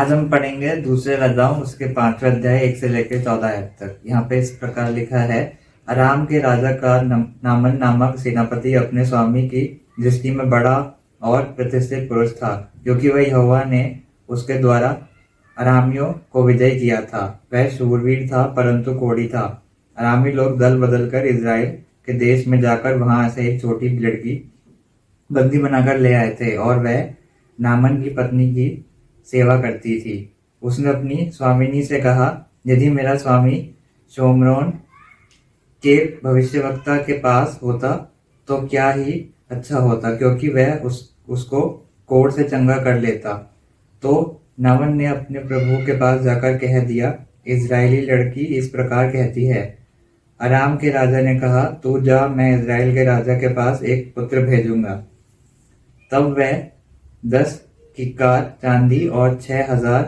आज हम पढ़ेंगे दूसरे राजाओं उसके 5वें अध्याय 1 से लेकर 14 आयत तक। यहाँ पे इस प्रकार लिखा है, अराम के राजा का नामन नामक सेनापति अपने स्वामी की दृष्टि में बड़ा और प्रतिष्ठित पुरुष था, क्योंकि वह यहोवा ने उसके द्वारा अरामियों को विजय किया था। वह शूरवीर था परंतु कोढ़ी था। अरामी लोग दल बदलकर इजराइल के देश में जाकर वहां से एक छोटी लड़की बंदी बनाकर ले आए थे और वह नामन की पत्नी की सेवा करती थी। उसने अपनी स्वामिनी से कहा, यदि मेरा स्वामी शोमरोन के भविष्यवक्ता के पास होता तो क्या ही अच्छा होता, क्योंकि वह उसको कोढ़ से चंगा कर लेता। तो नामन ने अपने प्रभु के पास जाकर कह दिया, इजरायली लड़की इस प्रकार कहती है। अराम के राजा ने कहा, तू जा, मैं इजराइल के राजा के पास एक पुत्र भेजूंगा। तब वह 10 किक्कार चांदी और 6,000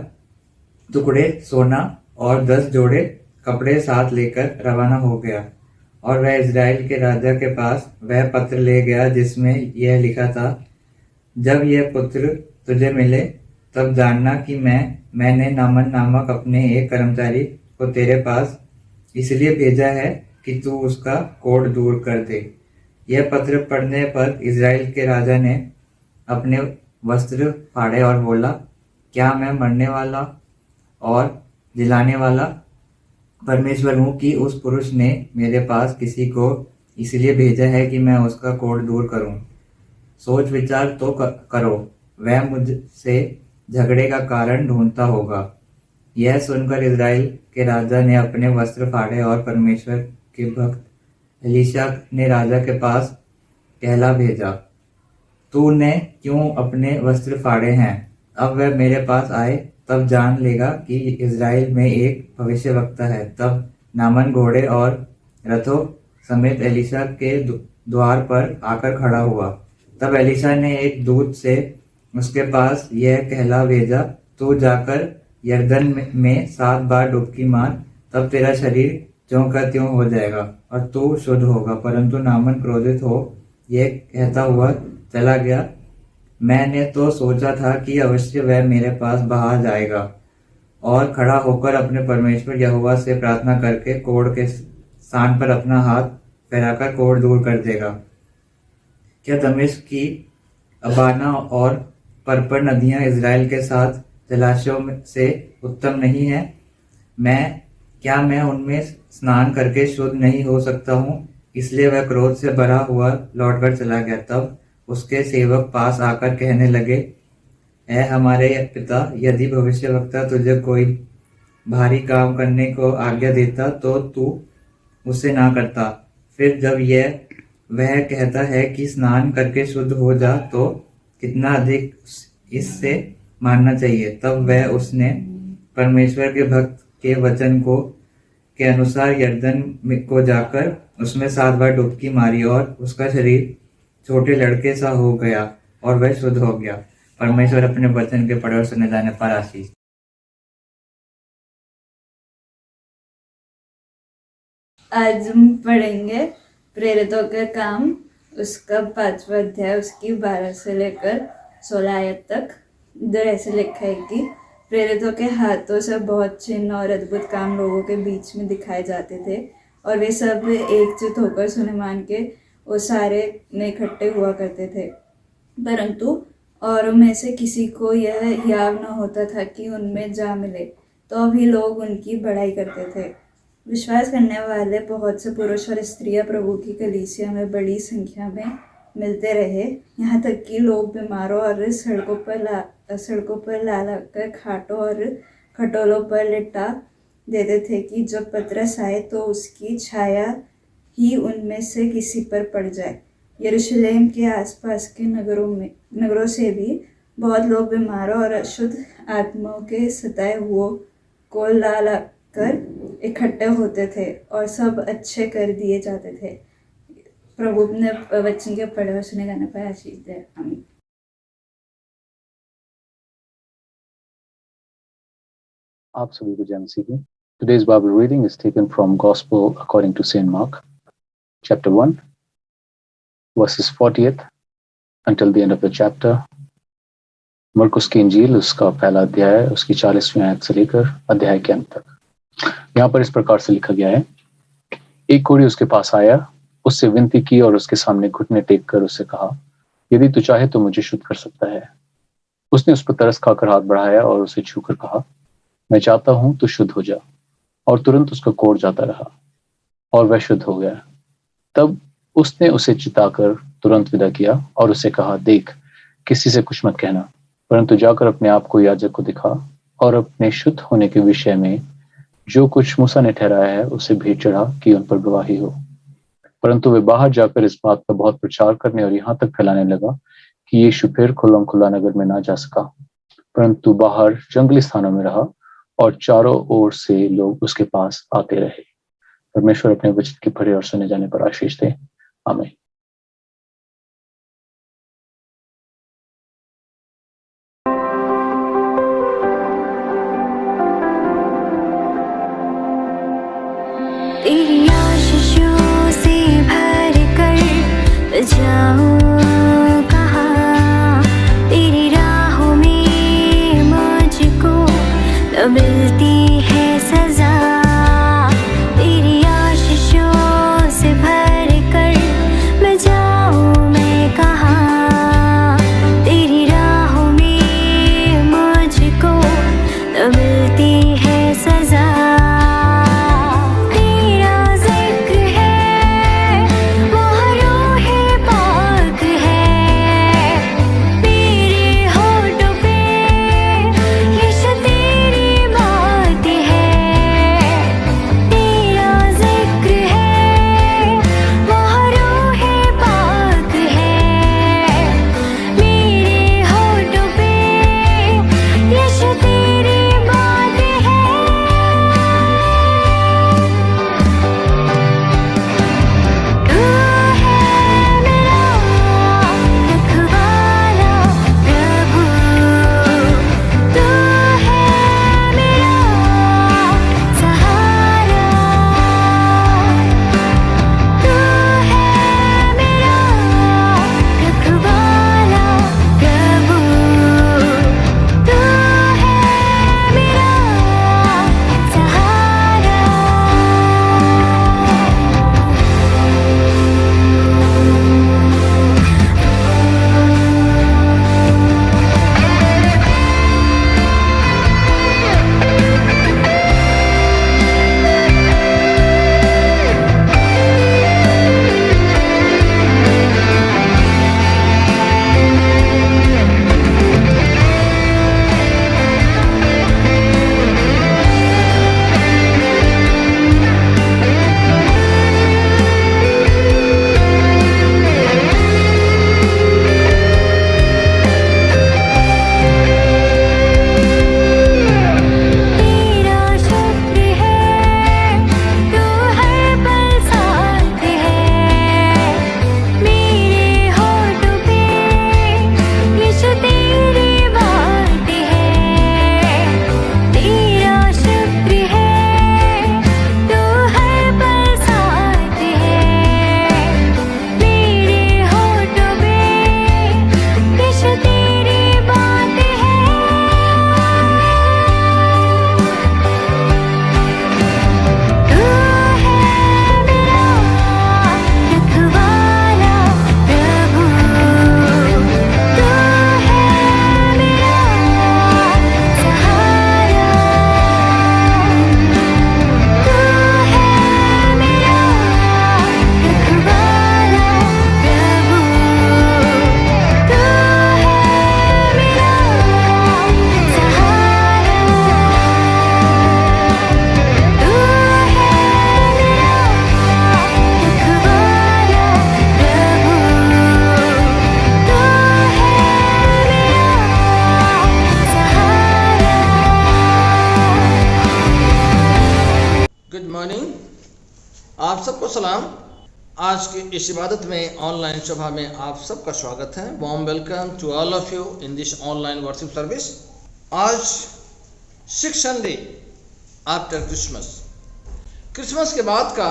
टुकड़े सोना और 10 जोड़े कपड़े साथ लेकर रवाना हो गया। और वह इजराइल के राजा के पास वह पत्र ले गया जिसमें यह लिखा था, जब यह पुत्र तुझे मिले तब जानना कि मैंने नामन नामक अपने एक कर्मचारी को तेरे पास इसलिए भेजा है कि तू उसका कोढ़ दूर कर दे। यह पत्र पढ़ने पर इजराइल के राजा ने अपने वस्त्र फाड़े और बोला, क्या मैं मरने वाला और जिलाने वाला परमेश्वर हूँ कि उस पुरुष ने मेरे पास किसी को इसलिए भेजा है कि मैं उसका कोढ़ दूर करूं। सोच विचार तो करो, वह मुझसे झगड़े का कारण ढूंढता होगा। यह सुनकर इजराइल के राजा ने अपने वस्त्र फाड़े और परमेश्वर के भक्त एलीशा ने राजा के पास कहला भेजा, तूने क्यों अपने वस्त्र फाड़े हैं? अब वह मेरे पास आए तब जान लेगा कि इजराइल में एक भविष्यवक्ता है। तब नामन घोड़े और रथों समेत एलीशा के द्वार पर आकर खड़ा हुआ। तब एलीशा ने एक दूत से उसके पास यह कहला भेजा, तू जाकर यरदन में 7 बार डुबकी मार, तब तेरा शरीर ज्यों का त्यों हो जाएगा और तू शुद्ध होगा। परंतु नामन क्रोधित हो यह कहता हुआ चला गया, मैंने तो सोचा था कि अवश्य वह मेरे पास बाहर जाएगा और खड़ा होकर अपने परमेश्वर यहोवा से प्रार्थना करके कोढ़ के स्थान पर अपना हाथ फैलाकर कोढ़ दूर कर देगा। क्या दमिश्क की अबाना और पर्पर नदियां इजराइल के साथ जलाशयों से उत्तम नहीं है? क्या मैं उनमें स्नान करके शुद्ध नहीं हो सकता हूँ? इसलिए वह क्रोध से भरा हुआ लौटकर चला गया। तब उसके सेवक पास आकर कहने लगे, ऐ हमारे पिता, यदि भविष्यवक्ता तुझे कोई भारी काम करने को आज्ञा देता तो तू उससे ना करता। फिर जब वह कहता है कि स्नान करके शुद्ध हो जा, तो कितना अधिक इससे मानना चाहिए। तब वह उसने परमेश्वर के भक्त के वचन के अनुसार यरदन को जाकर उसमें 7 बार डुबकी मारी और उसका शरीर छोटे लड़के सा हो गया और वह शुद्ध हो गया। परमेश्वर अपने वचन के पढ़े और सुने जाने पर आशीष। आज हम पढ़ेंगे प्रेरितों के काम उसका 5वां अध्याय उसकी 12 से लेकर 16 आयत तक। इधर ऐसे लिखा है कि प्रेरितों के हाथों से बहुत चिन्ह और अद्भुत काम लोगों के बीच में दिखाए जाते थे और वे सब एकजुट होकर सुलेमान के वो सारे में इकट्ठे हुआ करते थे। परंतु औरों में से किसी को यह याव न होता था कि उनमें जा मिले, तो भी लोग उनकी बड़ाई करते थे। विश्वास करने वाले बहुत से पुरुष और स्त्रियां प्रभु की कलीसिया में बड़ी संख्या में मिलते रहे, यहाँ तक कि लोग बीमारों और सड़कों पर ला कर खाटों और खटोलों पर लिटा देते थे कि जब पतरस आए तो उसकी छाया ही उनमें से किसी पर पड़ जाए। यरूशलेम के आसपास के नगरों से भी बहुत लोग बीमारों और अशुद्ध आत्माओं के सताए हुओं को ला कर इकट्ठे होते थे और सब अच्छे कर दिए जाते थे। प्रभु ने वचन के पढ़े और सुने जाने पर आशीष दे। आमीन। आप सभी को जय मसीह की। Today's Bible reading is taken from Gospel according to Saint Mark, chapter 1, verses 40th until the end of the chapter, मरकुस की इंजील उसका पहला अध्याय उसकी 40वीं आयत से लेकर अध्याय के अंत तक। यहाँ पर इस प्रकार से लिखा गया है, एक कोढ़ी उसके पास आया, उससे विनती की और उसके सामने घुटने टेक कर उससे कहा, यदि तू चाहे तो मुझे शुद्ध कर सकता है। उसने उस पर तरस खाकर हाथ बढ़ाया और उसे छूकर कहा, मैं चाहता हूं तू शुद्ध हो जा। और तुरंत उसका कोढ़ जाता रहा और वह शुद्ध हो गया। तब उसने उसे चिताकर तुरंत विदा किया और उसे कहा, देख, किसी से कुछ मत कहना, परंतु जाकर अपने आप को याजक को दिखा और अपने शुद्ध होने के विषय में जो कुछ मूसा ने ठहराया है उसे भेंट चढ़ा कि उन पर गवाही हो। परंतु वे बाहर जाकर इस बात का बहुत प्रचार करने और यहाँ तक फैलाने लगा कि यीशु फिर खुल्लम खुल्ला नगर में ना जा सका, परंतु बाहर जंगली स्थानों में रहा और चारों ओर से लोग उसके पास आते रहे। परमेश्वर अपने वचन के पढ़े और सुने जाने पर आशीष दे। आमीन। तेरी आशीषों से भर कर जाऊं कहाँ, तेरी राहों में मुझको न मिलती है सजा। तेरी आशीषों से भर कर मैं जाऊं मैं कहाँ, तेरी राहों में मुझको न मिलती है सजा। आप सबको सलाम। आज की इस इबादत में ऑनलाइन सभा में आप सबका स्वागत है। Warm welcome to all of you in this online worship service. आज 6 संडे आफ्टर क्रिसमस के बाद का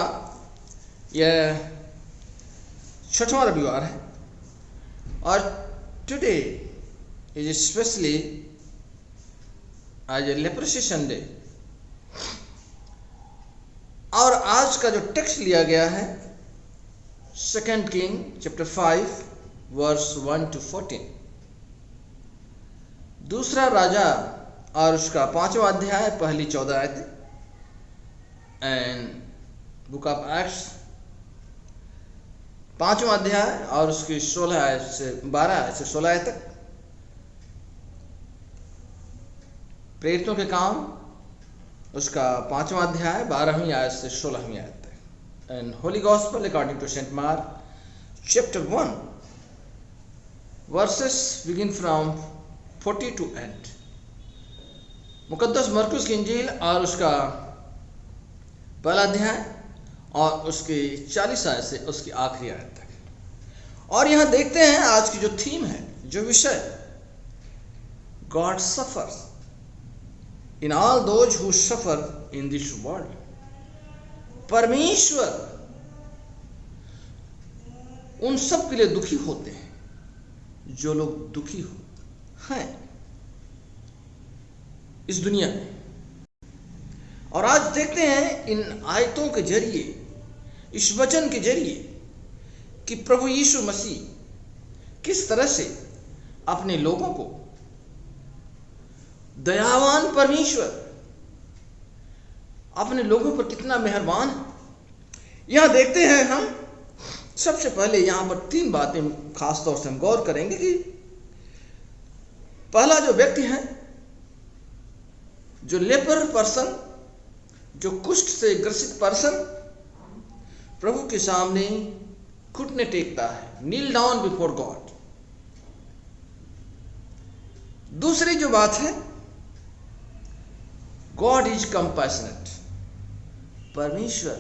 यह 6वां रविवार है और today is especially as a leprosy Sunday. और आज का जो टेक्स्ट लिया गया है 2 King chapter 5 verse 1 to 14, दूसरा राजा और उसका 5वां अध्याय पहली 14 आयतें, एंड बुक ऑफ एक्ट्स 5वां अध्याय और उसकी 12 आयत से 16 आयत तक, प्रेरितों के काम उसका 5वां अध्याय 12वीं आयत से 16वीं आयत तक, and holy gospel according to Saint Mark chapter 1 verses begin from 40 to end, मुकद्दस मरकुस की इंजील और उसका पहला अध्याय और उसकी 40 आयत से उसकी आखिरी आयत तक। और यहां देखते हैं आज की जो थीम है, जो विषय, God suffers in all those who suffer in this world. परमेश्वर उन सब के लिए दुखी होते हैं जो लोग दुखी हैं इस दुनिया में। और आज देखते हैं इन आयतों के जरिए, इस वचन के जरिए, कि प्रभु यीशु मसीह किस तरह से अपने लोगों को, दयावान परमेश्वर अपने लोगों पर कितना मेहरबान है। यहां देखते हैं हम सबसे पहले यहां पर 3 बातें खास तौर से हम गौर करेंगे कि पहला जो व्यक्ति है, जो लेपर पर्सन, जो कुष्ठ से ग्रसित पर्सन प्रभु के सामने घुटने टेकता है, नील डाउन बिफोर गॉड। दूसरी जो बात है, गॉड इज कंपैशनेट, परमेश्वर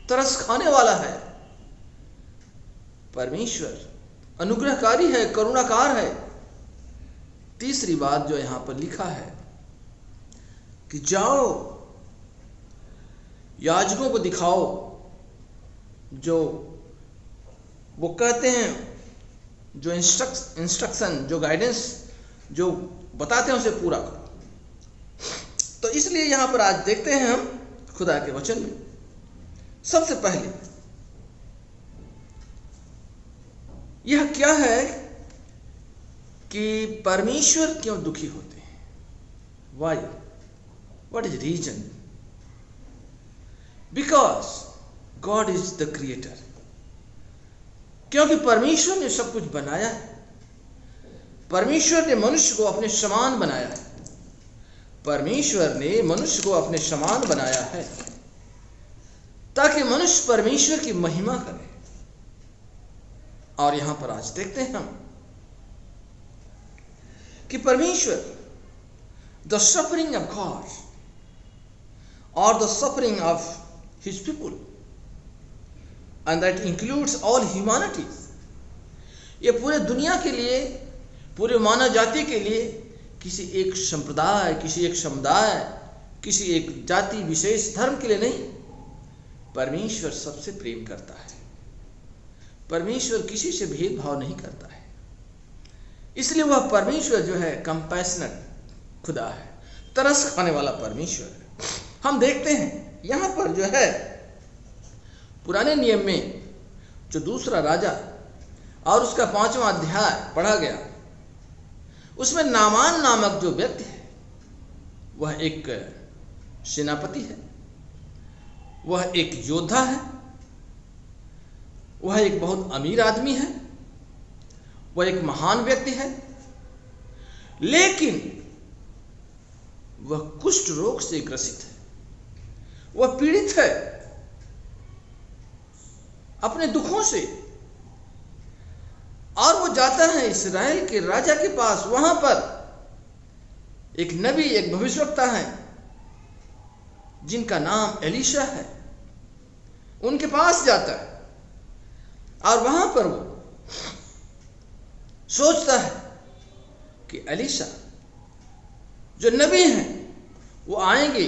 तरस खाने वाला है, परमेश्वर अनुग्रहकारी है, करुणाकार है। तीसरी बात जो यहां पर लिखा है कि जाओ याजकों को दिखाओ, जो वो कहते हैं, जो इंस्ट्रक्शन, जो गाइडेंस जो बताते हैं उसे पूरा करो। तो इसलिए यहां पर आज देखते हैं हम खुदा के वचन में सबसे पहले यह क्या है कि परमेश्वर क्यों दुखी होते हैं। Why, what is reason? Because God is the creator, क्योंकि परमेश्वर ने सब कुछ बनाया है। परमेश्वर ने मनुष्य को अपने समान बनाया है। परमेश्वर ने मनुष्य को अपने समान बनाया है ताकि मनुष्य परमेश्वर की महिमा करे। और यहां पर आज देखते हैं हम कि परमेश्वर, द सफरिंग ऑफ गॉड और the suffering of his people, and that includes all humanity, ये पूरे दुनिया के लिए, पूरे मानव जाति के लिए, किसी एक संप्रदाय, किसी एक समुदाय, किसी एक जाति विशेष धर्म के लिए नहीं। परमेश्वर सबसे प्रेम करता है। परमेश्वर किसी से भेदभाव नहीं करता है। इसलिए वह परमेश्वर जो है कंपैशनेट खुदा है, तरस खाने वाला परमेश्वर है। हम देखते हैं यहां पर जो है पुराने नियम में जो दूसरा राजा और उसका 5वां अध्याय पढ़ा गया, उसमें नामान नामक जो व्यक्ति है वह एक सेनापति है, वह एक योद्धा है, वह एक बहुत अमीर आदमी है, वह एक महान व्यक्ति है, लेकिन वह कुष्ठ रोग से ग्रसित है, वह पीड़ित है अपने दुखों से। और वो जाता है इस्राएल के राजा के पास। वहां पर एक नबी, एक भविष्यवक्ता है जिनका नाम एलीशा है, उनके पास जाता है और वहां पर वो सोचता है कि एलीशा जो नबी हैं वो आएंगे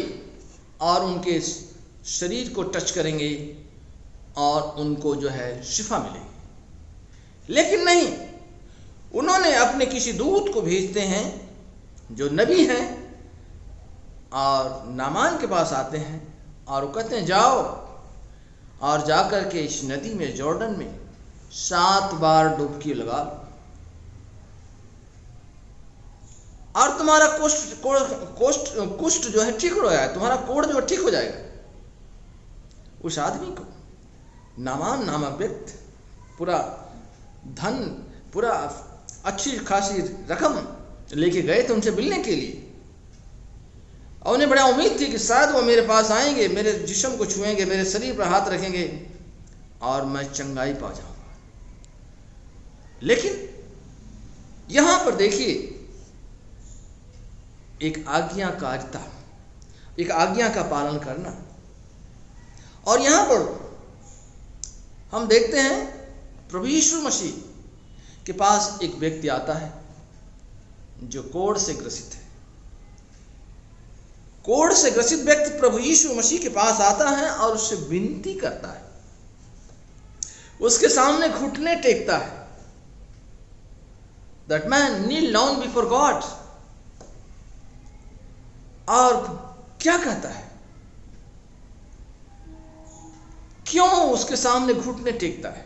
और उनके शरीर को टच करेंगे और उनको जो है शिफा मिलेगी। लेकिन नहीं, उन्होंने अपने किसी दूत को भेजते हैं जो नबी हैं, और नामान के पास आते हैं और वो कहते हैं जाओ और जाकर के इस नदी में, जॉर्डन में 7 बार डुबकी लगा लो और तुम्हारा कुष्ठ जो है ठीक हो जाएगा, तुम्हारा कोढ़ जो है ठीक हो जाएगा। उस आदमी को नामान नामक व्यक्ति पूरा धन, पूरा अच्छी खासी रकम लेके गए थे उनसे मिलने के लिए, और उन्हें बड़ा उम्मीद थी कि शायद वो मेरे पास आएंगे, मेरे जिस्म को छुएंगे, मेरे शरीर पर हाथ रखेंगे और मैं चंगाई पा जाऊंगा। लेकिन यहां पर देखिए एक आज्ञाकारिता, एक आज्ञा का पालन करना। और यहां पर हम देखते हैं प्रभु यीशु मसीह के पास एक व्यक्ति आता है जो कोढ़ से ग्रसित है। कोढ़ से ग्रसित व्यक्ति प्रभु यीशु मसीह के पास आता है और उससे विनती करता है, उसके सामने घुटने टेकता है। That man kneel down before God। और क्या कहता है, क्यों उसके सामने घुटने टेकता है?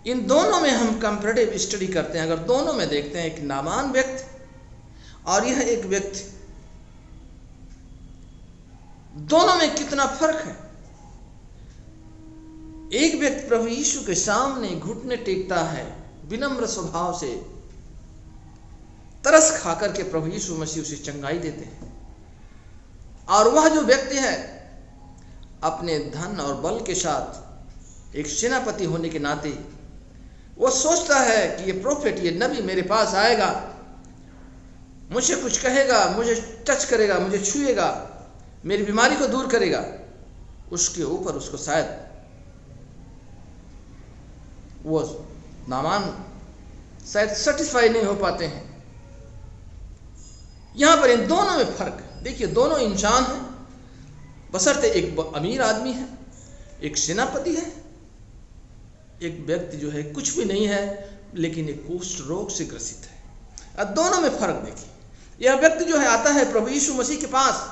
इन दोनों में हम कंपैरेटिव स्टडी करते हैं। अगर दोनों में देखते हैं, एक नामान व्यक्ति और यह एक व्यक्ति, दोनों में कितना फर्क है। एक व्यक्ति प्रभु यीशु के सामने घुटने टेकता है, विनम्र स्वभाव से तरस खाकर के प्रभु यीशु मसीह उसे चंगाई देते हैं। और वह जो व्यक्ति है अपने धन और बल के साथ एक सेनापति होने के नाते वो सोचता है कि ये प्रोफेट, ये नबी मेरे पास आएगा, मुझे कुछ कहेगा, मुझे टच करेगा, मुझे छुएगा, मेरी बीमारी को दूर करेगा। उसके ऊपर उसको शायद वो नामान शायद सेटिस्फाई नहीं हो पाते हैं। यहां पर इन दोनों में फर्क है। देखिए दोनों इंसान हैं, बशर्ते एक अमीर आदमी है, एक सेनापति है, एक व्यक्ति जो है कुछ भी नहीं है लेकिन एक कुष्ठ रोग से ग्रसित है। अब दोनों में फर्क देखिए। यह व्यक्ति जो है आता है प्रभु यीशु मसीह के पास,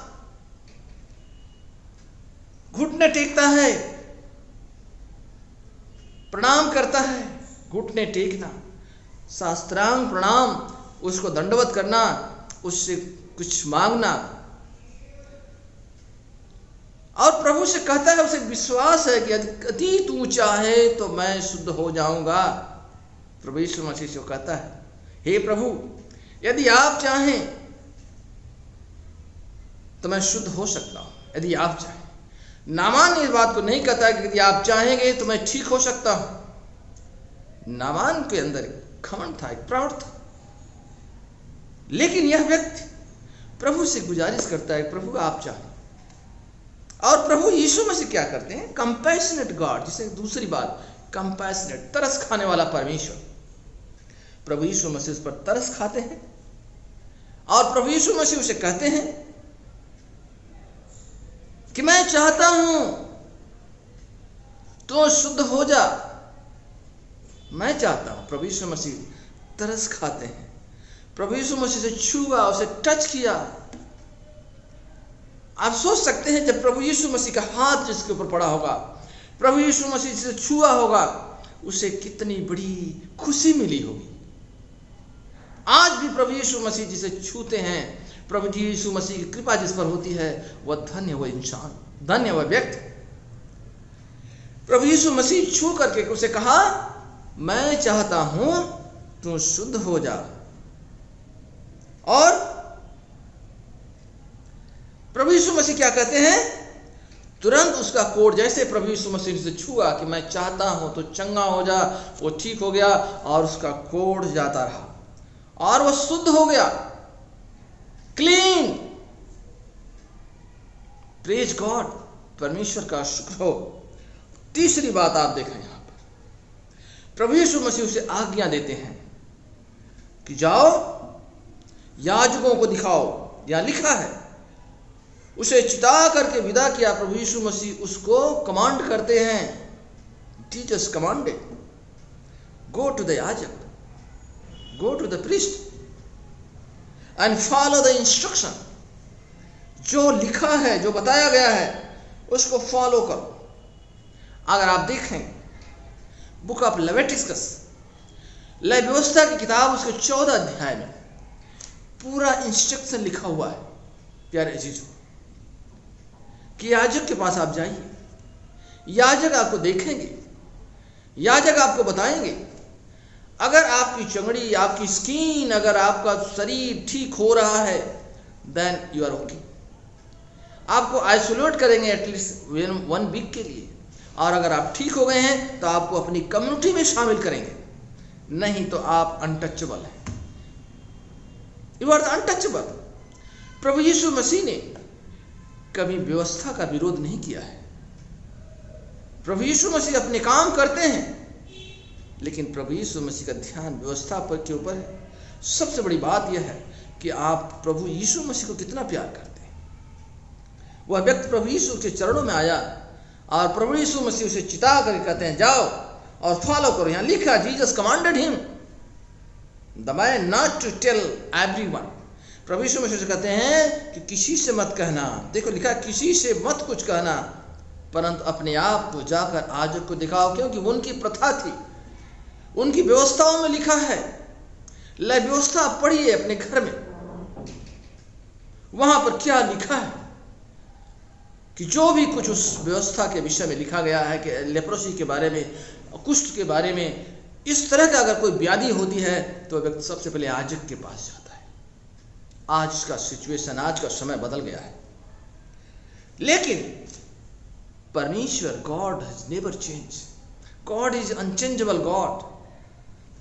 घुटने टेकता है, प्रणाम करता है। घुटने टेकना, शास्त्रांग प्रणाम, उसको दंडवत करना, उससे कुछ मांगना, और प्रभु से कहता है, उसे विश्वास है कि यदि तू चाहे तो मैं शुद्ध हो जाऊंगा। प्रभु यीशु मसीह से कहता है, हे प्रभु यदि आप चाहें तो मैं शुद्ध हो सकता हूं, यदि आप चाहें। नामान इस बात को नहीं कहता कि यदि आप चाहेंगे तो मैं ठीक हो सकता हूं। नामान के अंदर घमंड था, एक प्राउड था। लेकिन यह व्यक्ति प्रभु से गुजारिश करता है, प्रभु आप चाहें। और प्रभु यीशु मसीह क्या करते हैं, कंपैशनेट गॉड, जिसे दूसरी बात कंपैशनेट, तरस खाने वाला परमेश्वर। प्रभु यीशु मसीह उस पर तरस खाते हैं और प्रभु यीशु मसीह उसे कहते हैं कि मैं चाहता हूं तो शुद्ध हो जा, मैं चाहता हूं। प्रभु यीशु मसीह तरस खाते हैं, प्रभु यीशु मसीह से छुआ, उसे टच किया। आप सोच सकते हैं जब प्रभु यीशु मसीह का हाथ जिसके ऊपर पड़ा होगा, प्रभु यीशु मसीह से छुआ होगा, उसे कितनी बड़ी खुशी मिली होगी। आज भी प्रभु यीशु मसीह जिसे छूते हैं, प्रभु यीशु मसीह की कृपा जिस पर होती है, वह धन्य वह इंसान, धन्य वह व्यक्ति। प्रभु यीशु मसीह छू करके उसे कहा, मैं चाहता हूं तू शुद्ध हो जा। और प्रभु यीशु मसीह क्या कहते हैं, तुरंत उसका कोढ़, जैसे प्रभु यीशु मसीह से छुआ कि मैं चाहता हूं तो चंगा हो जा, वो ठीक हो गया और उसका कोढ़ जाता रहा और वह शुद्ध हो गया, क्लीन। प्रेज गॉड, परमेश्वर का शुक्र हो। तीसरी बात आप देखें, यहां पर प्रभु यीशु मसीह उसे आज्ञा देते हैं कि जाओ याजकों को दिखाओ। यहां लिखा है उसे चिता करके विदा किया। प्रभु यीशु मसीह उसको कमांड करते हैं, Jesus commanded, go to the याजक, go to the priest and follow the instruction. जो लिखा है, जो बताया गया है, उसको फॉलो करो। अगर आप देखें बुक ऑफ लेविटिकस, लय व्यवस्था की किताब, उसके 14 अध्याय में पूरा इंस्ट्रक्शन लिखा हुआ है प्यारे अजीजों, कि याजक के पास आप जाइए, याजक आपको देखेंगे, याजक आपको बताएंगे। अगर आपकी चमड़ी, आपकी स्किन, अगर आपका शरीर ठीक हो रहा है, देन यू आर ओके। आपको आइसोलेट करेंगे एटलीस्ट 1 वीक के लिए, और अगर आप ठीक हो गए हैं तो आपको अपनी कम्युनिटी में शामिल करेंगे, नहीं तो आप अनटचेबल हैं। You are the untouchable. प्रभु यीशु मसीह ने कभी व्यवस्था का विरोध नहीं किया है। प्रभु यीशु मसीह अपने काम करते हैं, लेकिन प्रभु यीशु मसीह का ध्यान व्यवस्था पर के ऊपर है। सबसे बड़ी बात यह है कि आप प्रभु यीशु मसीह को कितना प्यार करते हैं। वह व्यक्ति प्रभु यीशु के चरणों में आया और प्रभु यीशु मसीह उसे चिता करके कहते हैं जाओ और फॉलो करो। यहां लिखा, Jesus commanded him the man not to tell everyone. प्रभु यीशु मसीह से कहते हैं कि किसी से मत कहना। देखो लिखा, किसी से मत कुछ कहना, परंतु अपने आप को जाकर याजक को दिखाओ, क्योंकि वो उनकी प्रथा थी, उनकी व्यवस्थाओं में लिखा है। लय व्यवस्था पढ़िए अपने घर में, वहां पर क्या लिखा है कि जो भी कुछ उस व्यवस्था के विषय में लिखा गया है कि लेप्रोसी के बारे में, कुष्ठ के बारे में, इस तरह का अगर कोई व्याधि होती है तो व्यक्ति सबसे पहले याजक के पास जाता है। आज का सिचुएशन, आज का समय बदल गया है, लेकिन परमेश्वर, God has never change. God is unchangeable God.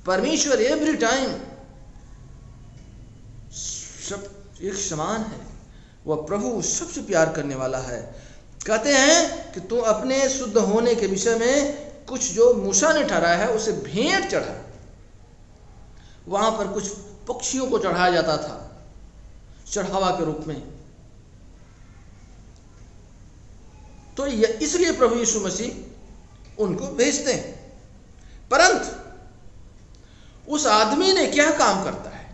परमेश्वर एवरी टाइम सब एक समान है। वह प्रभु सबसे प्यार करने वाला है। कहते हैं कि तू अपने शुद्ध होने के विषय में कुछ जो मूसा ने ठहराया है उसे भेंट चढ़ा। वहां पर कुछ पक्षियों को चढ़ाया जाता था चढ़ावा के रूप में। तो इसलिए प्रभु यीशु मसीह उनको भेजते हैं। परंतु उस आदमी ने क्या काम करता है?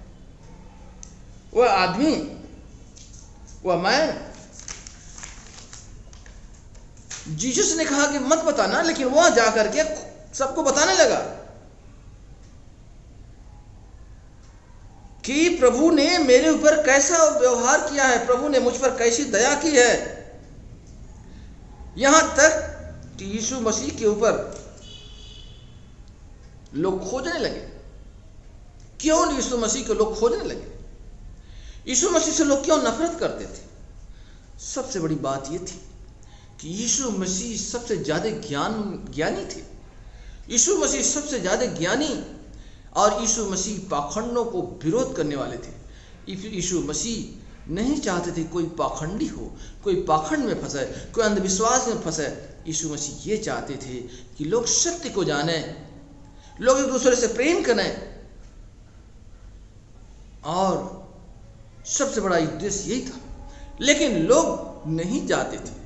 वह आदमी, वह मैन, जीसस ने कहा कि मत बताना, लेकिन वह जाकर के सबको बताने लगा कि प्रभु ने मेरे ऊपर कैसा व्यवहार किया है, प्रभु ने मुझ पर कैसी दया की है। यहां तक कि यीशु मसीह के ऊपर लोग खोजने लगे। क्यों यीशु मसीह को लोग खोजने लगे? यीशु मसीह से लोग क्यों नफरत करते थे? सबसे बड़ी बात यह थी कि यीशु मसीह सबसे ज्यादा ज्ञानी थे। यीशु मसीह सबसे ज्यादा ज्ञानी, और यीशु मसीह पाखंडों को विरोध करने वाले थे। यीशु मसीह नहीं चाहते थे कोई पाखंडी हो, कोई पाखंड में फंसे, कोई अंधविश्वास में फंसे। यीशु मसीह ये चाहते थे कि लोग सत्य को जाने, लोग एक दूसरे से प्रेम करें, और सबसे बड़ा उद्देश्य यही था। लेकिन लोग नहीं चाहते थे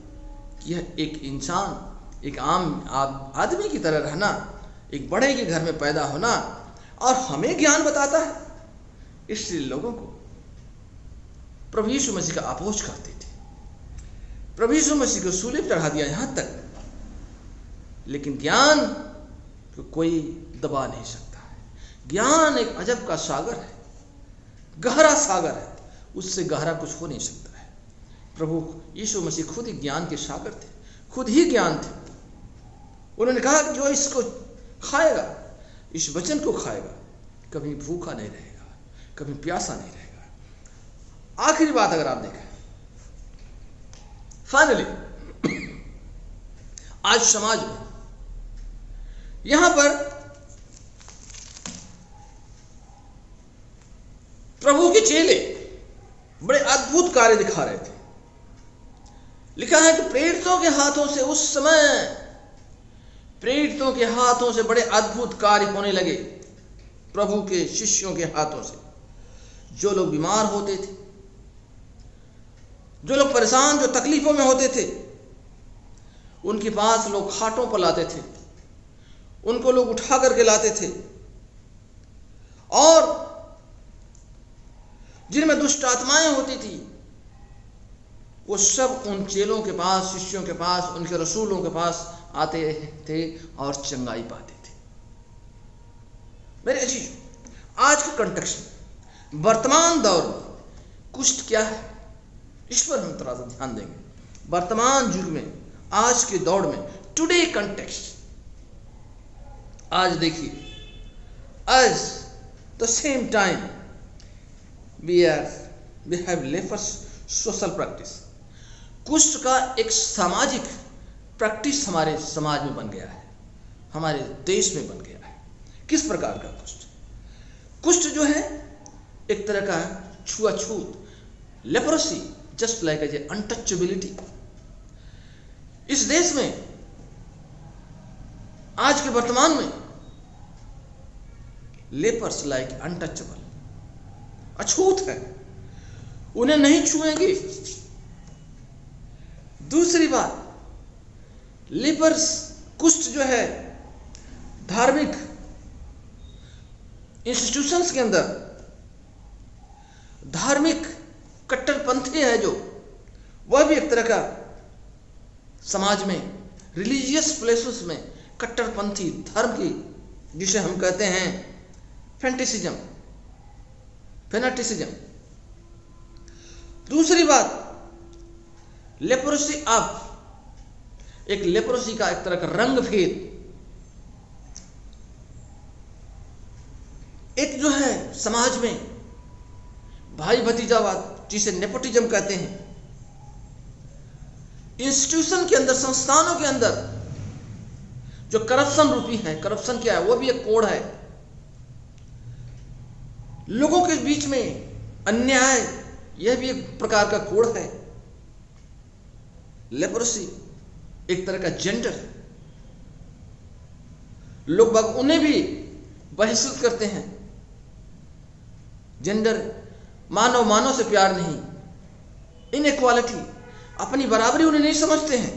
कि यह एक इंसान, एक आम आदमी की तरह रहना, एक बड़े के घर में पैदा होना और हमें ज्ञान बताता है। इसलिए लोगों को प्रभु यीशु मसीह का अपोज करते थे। प्रभु यीशु मसीह को सूली पर चढ़ा दिया यहां तक, लेकिन ज्ञान को कोई दबा नहीं सकता है। ज्ञान एक अजब का सागर है, गहरा सागर है, उससे गहरा कुछ हो नहीं सकता है। प्रभु यीशु मसीह खुद ही ज्ञान के सागर थे, खुद ही ज्ञान थे। उन्होंने कहा कि जो इसको खाएगा, इस वचन को खाएगा, कभी भूखा नहीं रहेगा, कभी प्यासा नहीं रहेगा। आखिरी बात अगर आप देखें, फाइनली आज समाज में यहां पर प्रभु के चेले बड़े अद्भुत कार्य दिखा रहे थे। लिखा है कि प्रेरितों के हाथों से, उस समय प्रेरितों के हाथों से बड़े अद्भुत कार्य होने लगे। प्रभु के शिष्यों के हाथों से जो लोग बीमार होते थे, जो लोग परेशान, जो तकलीफों में होते थे, उनके पास लोग खाटों पर लाते थे, उनको लोग उठा करके लाते थे और जिनमें दुष्ट आत्माएं होती थी, वो सब उन चेलों के पास, शिष्यों के पास, उनके रसूलों के पास आते थे और चंगाई पाते थे। मेरे अजीज, आज के कंटेक्स्ट में, वर्तमान दौर में कुष्ठ क्या है, इस पर हम थोड़ा सा ध्यान देंगे। वर्तमान युग में, आज के दौर में, टुडे कंटेक्स्ट, आज देखिए, as the same time we have lepers social practice. कुष्ठ का एक सामाजिक प्रैक्टिस हमारे समाज में बन गया है, हमारे देश में बन गया है। किस प्रकार का कुष्ठ? कुष्ठ जो है एक तरह का छुआछूत, leprosy, just like as untouchability. इस देश में आज के वर्तमान में लेपर्स लाइक अनटचेबल, अछूत है, उन्हें नहीं छुएंगे। दूसरी बात, लेपर्स, कुष्ठ जो है धार्मिक इंस्टीट्यूशंस के अंदर, धार्मिक कट्टरपंथी है जो, वह भी एक तरह का समाज में, रिलीजियस प्लेसेस में कट्टरपंथी धर्म की, जिसे हम कहते हैं फैंटेसिज्म, फेनाटिसिज्म। दूसरी बात, लेप्रोसी, आप एक लेप्रोसी का एक तरह का रंग भेद, एक जो है समाज में भाई भतीजावाद, जिसे नेपोटिज्म कहते हैं, इंस्टीट्यूशन के अंदर, संस्थानों के अंदर जो करप्शन रूपी है, करप्शन क्या है, वो भी एक कोड है। लोगों के बीच में अन्याय, यह भी एक प्रकार का कोड है। लेप्रोसी एक तरह का जेंडर है, लोग बाग उन्हें भी बहिष्कृत करते हैं। जेंडर, मानव से प्यार नहीं, इनइक्वालिटी, अपनी बराबरी उन्हें नहीं समझते हैं,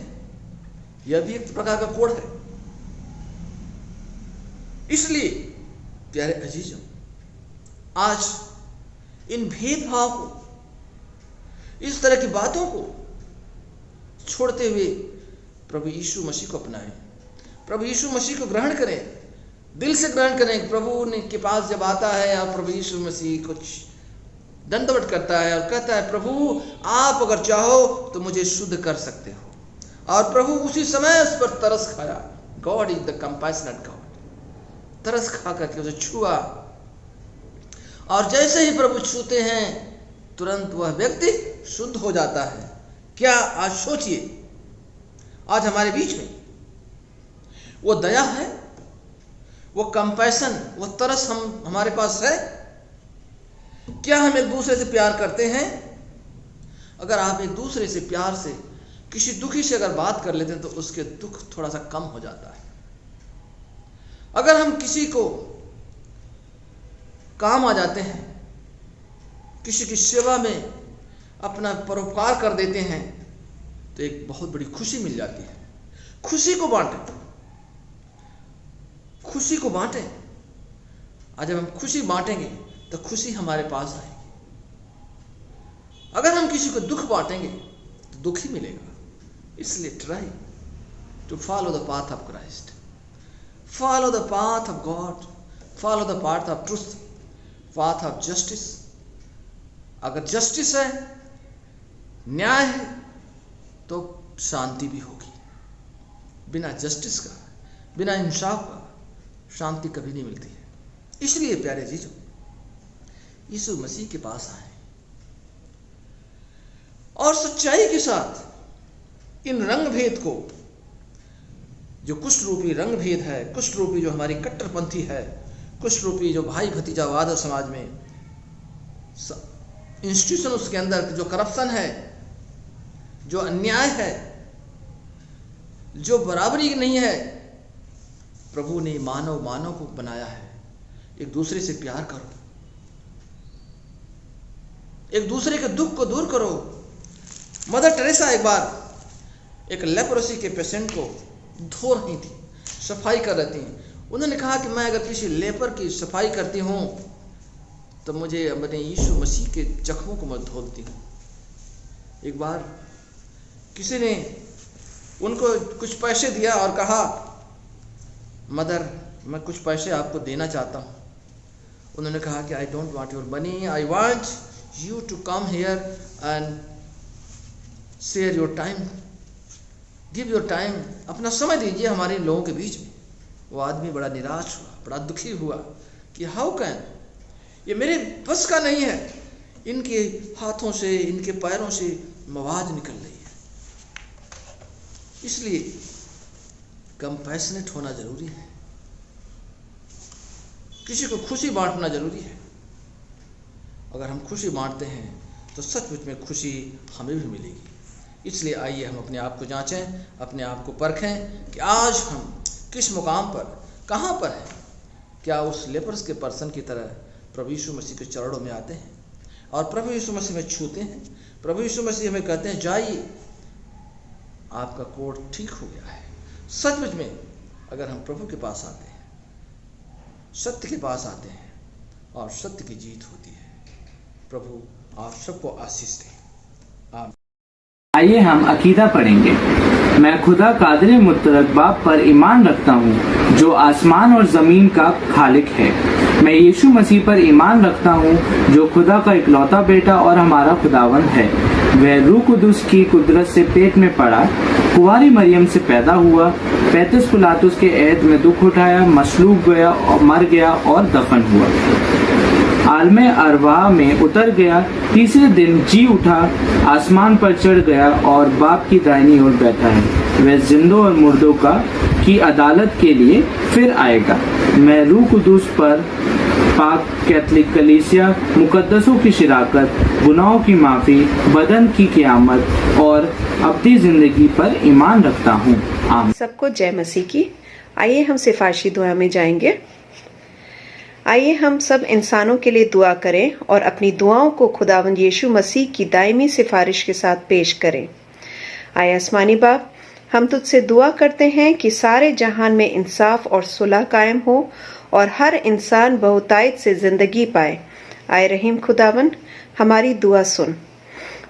यह भी एक प्रकार का कोड है। इसलिए प्यारे अजीजों, आज इन भेदभाव को, इस तरह की बातों को छोड़ते हुए प्रभु यीशु मसीह को अपनाएं, प्रभु यीशु मसीह को ग्रहण करें, दिल से ग्रहण करें। प्रभु के पास जब आता है और प्रभु यीशु मसीह कुछ दंडवत करता है और कहता है, प्रभु आप अगर चाहो तो मुझे शुद्ध कर सकते हो, और प्रभु उसी समय उस पर तरस खाया। God is the compassionate God. तरस खा करके उसे छुआ, और जैसे ही प्रभु छूते हैं तुरंत वह व्यक्ति शुद्ध हो जाता है। क्या आज सोचिए, आज हमारे बीच में वो दया है, वो कंपैशन, वो तरस हमारे पास है? क्या हम एक दूसरे से प्यार करते हैं? अगर आप एक दूसरे से प्यार से किसी दुखी से अगर बात कर लेते हैं तो उसके दुख थोड़ा सा कम हो जाता है। अगर हम किसी को काम आ जाते हैं, किसी की सेवा में अपना परोपकार कर देते हैं, तो एक बहुत बड़ी खुशी मिल जाती है। खुशी को बांटें, खुशी को बांटें। आज जब हम खुशी बांटेंगे तो खुशी हमारे पास आएगी। अगर हम किसी को दुख बांटेंगे तो दुख ही मिलेगा। इसलिए try to follow the path of Christ, follow the path of God, follow the path of truth, path of justice. अगर जस्टिस है, न्याय है, तो शांति भी होगी। बिना जस्टिस का, बिना इंसाफ का शांति कभी नहीं मिलती है। इसलिए प्यारे जीजो, यीशु मसीह के पास आए और सच्चाई के साथ इन रंग भेद को, जो कुष्ठ रूपी रंग भेद है, कुष्ठ रूपी जो हमारी कट्टरपंथी है, कुष्ठ रूपी जो भाई भतीजावाद है समाज में, इंस्टीट्यूशन उसके अंदर जो करप्शन है, जो अन्याय है, जो बराबरी नहीं है, प्रभु ने मानव को बनाया है। एक दूसरे से प्यार करो, एक दूसरे के दुख को दूर करो। मदर टेरेसा एक बार एक लेप्रोसी के पेशेंट को धो रही थी, सफाई कर रही थी। उन्होंने कहा कि मैं अगर किसी लेपर की सफाई करती हूँ तब मुझे अपने यीशु मसीह के जख्मों को मैं धोलती हूँ। एक बार किसी ने उनको कुछ पैसे दिया और कहा, मदर मैं कुछ पैसे आपको देना चाहता हूँ। उन्होंने कहा कि I don't want your money, I want you to come here and share your time, give your time, अपना समय दीजिए हमारे इन लोगों के बीच में। वो आदमी बड़ा निराश हुआ, बड़ा दुखी हुआ कि हाउ कैन, ये मेरे बस का नहीं है, इनके हाथों से इनके पैरों से मवाद निकल रही है। इसलिए कंपैशनेट होना जरूरी है, किसी को खुशी बांटना जरूरी है। अगर हम खुशी बांटते हैं तो सचमुच में खुशी हमें भी मिलेगी। इसलिए आइए हम अपने आप को जांचें, अपने आप को परखें कि आज हम किस मुकाम पर, कहाँ पर हैं। क्या उस लेपर्स के पर्सन की तरह प्रभु यीशु मसीह के चरणों में आते हैं और प्रभु यीशु मसीह में छूते हैं। प्रभु यीशु मसीह हमें कहते हैं जाइए, आपका कोढ़ ठीक हो गया है। सचमुच में अगर हम प्रभु के पास आते हैं, सत्य के पास आते हैं और सत्य की जीत होती है। प्रभु आप सबको आशीष दें। आइए हम अकीदा पढ़ेंगे। मैं खुदा कादिर मुतलक बाप पर ईमान रखता हूँ जो आसमान और ज़मीन का खालिक है। मैं यीशु मसीह पर ईमान रखता हूँ जो खुदा का इकलौता बेटा और हमारा खुदावंद है। वह रूह कुदुस की कुदरत से पेट में पड़ा, कुंवारी मरियम से पैदा हुआ, 35 पिलातुस के ऐद में दुख उठाया, मसलूब गया और मर गया और दफन हुआ, आलमे अरवाह में उतर गया, तीसरे दिन जी उठा, आसमान पर चढ़ गया और बाप की दाहिनी ओर बैठा है। वह जिंदों और मुर्दों की अदालत के लिए फिर आएगा। मैं रूह कुदुस पर, पाक कैथलिक कलीसिया, मुकद्दसों की शिराकत, गुनाहों की माफ़ी, बदन की क़यामत और अब्दी ज़िंदगी पर ईमान रखता हूँ। आमीन। सबको जय मसीह की। आइए हम सिफारिशी दुआ में जाएंगे। आइए हम सब इंसानों के लिए दुआ करें और अपनी दुआओं को खुदावंद यीशु मसीह की दायमी सिफारिश के साथ पेश करें। आए आसमानी बाप, हम तुझसे दुआ करते हैं कि सारे जहान में इंसाफ और सुलह कायम हो और हर इंसान बहुतायत से जिंदगी पाए। आए रहीम खुदावन, हमारी दुआ सुन।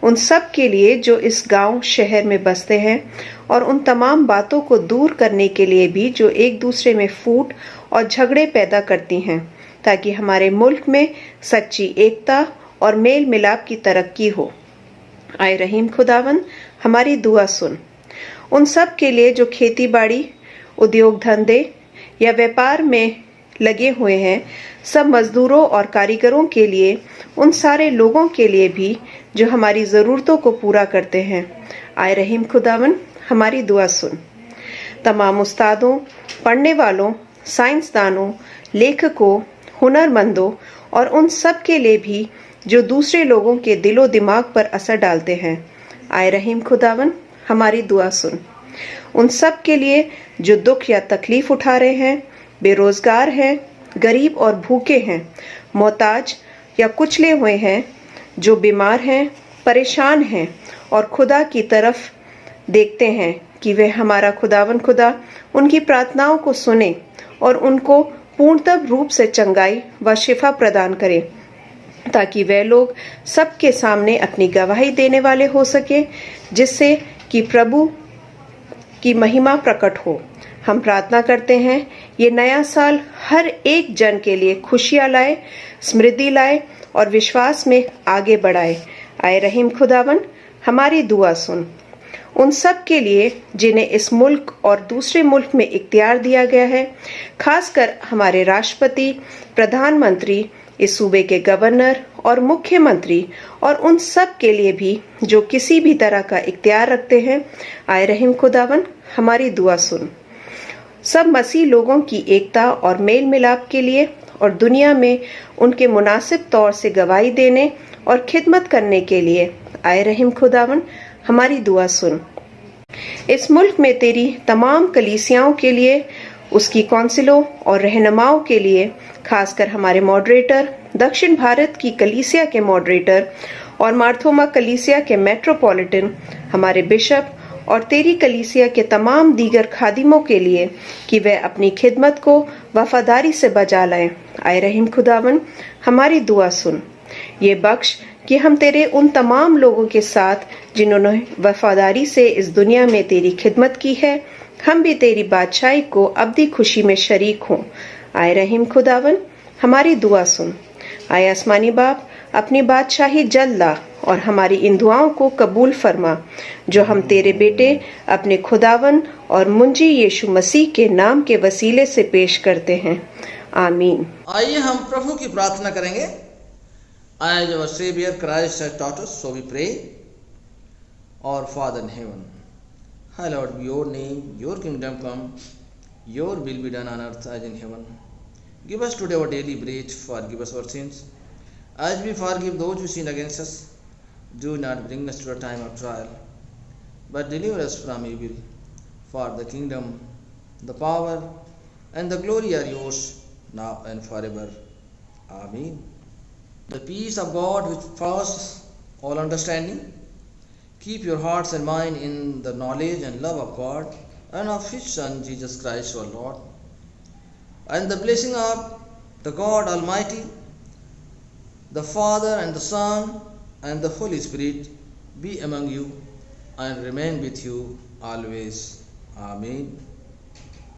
उन सब के लिए जो इस गांव शहर में बसते हैं और उन तमाम बातों को दूर करने के लिए भी जो एक दूसरे में फूट और झगड़े पैदा करती हैं, ताकि हमारे मुल्क में सच्ची एकता और मेल मिलाप की तरक्की हो। आए रहीम खुदावन, हमारी दुआ सुन। उन सब के लिए जो खेती बाड़ी, उद्योग धंधे या व्यापार में लगे हुए हैं, सब मजदूरों और कारीगरों के लिए, उन सारे लोगों के लिए भी जो हमारी ज़रूरतों को पूरा करते हैं। आए रहीम खुदावन, हमारी दुआ सुन। तमाम उस्तादों, पढ़ने वालों, साइंसदानों, लेखकों, हुनरमंदों और उन सब के लिए भी जो दूसरे लोगों के दिलो दिमाग पर असर डालते हैं। आए रहीम खुदावन, हमारी दुआ सुन। उन सब के लिए जो दुख या तकलीफ उठा रहे हैं, बेरोजगार हैं, गरीब और भूखे हैं, मोहताज या कुचले हुए हैं, जो बीमार हैं, परेशान हैं और खुदा की तरफ देखते हैं कि वे हमारा खुदावन खुदा उनकी प्रार्थनाओं को सुने और उनको पूर्णतः रूप से चंगाई व शिफा प्रदान करे, ताकि वे लोग सबके सामने अपनी गवाही देने वाले हो सके, जिससे कि प्रभु की महिमा प्रकट हो। हम प्रार्थना करते हैं ये नया साल हर एक जन के लिए खुशियां लाए, समृद्धि लाए और विश्वास में आगे बढ़ाए। आए रहीम खुदावन, हमारी दुआ सुन। उन सब के लिए जिन्हें इस मुल्क और दूसरे मुल्क में इख्तियार दिया गया है, खासकर हमारे राष्ट्रपति, प्रधानमंत्री, इस सूबे के गवर्नर और मुख्यमंत्री और उन सब के लिए भी जो किसी भी तरह का इख्तियार रखते हैं। आए रहीम खुदावन, हमारी दुआ सुन। सब मसीह लोगों की एकता और मेल मिलाप के लिए और दुनिया में उनके मुनासिब तौर से गवाही देने और खिदमत करने के लिए। आए रहीम खुदावन, हमारी दुआ सुन। इस मुल्क में तेरी तमाम कलीसियाओं के लिए, उसकी कौंसिलों और रहनुमाओं के लिए, खासकर हमारे मॉडरेटर, दक्षिण भारत की कलीसिया के मॉडरेटर और मार्थोमा कलीसिया के मेट्रोपॉलिटन, हमारे बिशप और तेरी कलीसिया के तमाम दीगर खादिमों के लिए कि वे अपनी खिदमत को वफादारी से बजा लाएं। आए रहीम खुदावन, हमारी दुआ सुन। ये बख्श कि हम तेरे उन तमाम लोगों के साथ जिन्होंने वफादारी से इस दुनिया में तेरी खिदमत की है, हम भी तेरी बादशाही को अब्दी खुशी में शरीक हों। आए रहीम खुदावन, हमारी दुआ सुन। आए आसमानी बाप, अपनी बादशाही जल्द ला और हमारी इन दुआओं को कबूल फरमा जो हम तेरे बेटे अपने खुदावन और मुंजी यीशु मसीह के नाम के वसीले से पेश करते हैं। आमीन। आइए हम प्रभु की प्रार्थना करेंगे। As our Savior Christ has taught us, so we pray. Our Father in heaven, hallowed be your name, your kingdom come, your will be done on earth as in heaven. Give us today our daily bread, forgive us our sins, as we forgive those who sin against us. Do not bring us to a time of trial, but deliver us from evil. For the kingdom, the power, and the glory are yours, now and forever. Amen. The peace of God which passes all understanding, keep your hearts and mind in the knowledge and love of God and of His Son Jesus Christ our Lord. And the blessing of the God Almighty, the Father and the Son and the Holy Spirit be among you and remain with you always. Amen.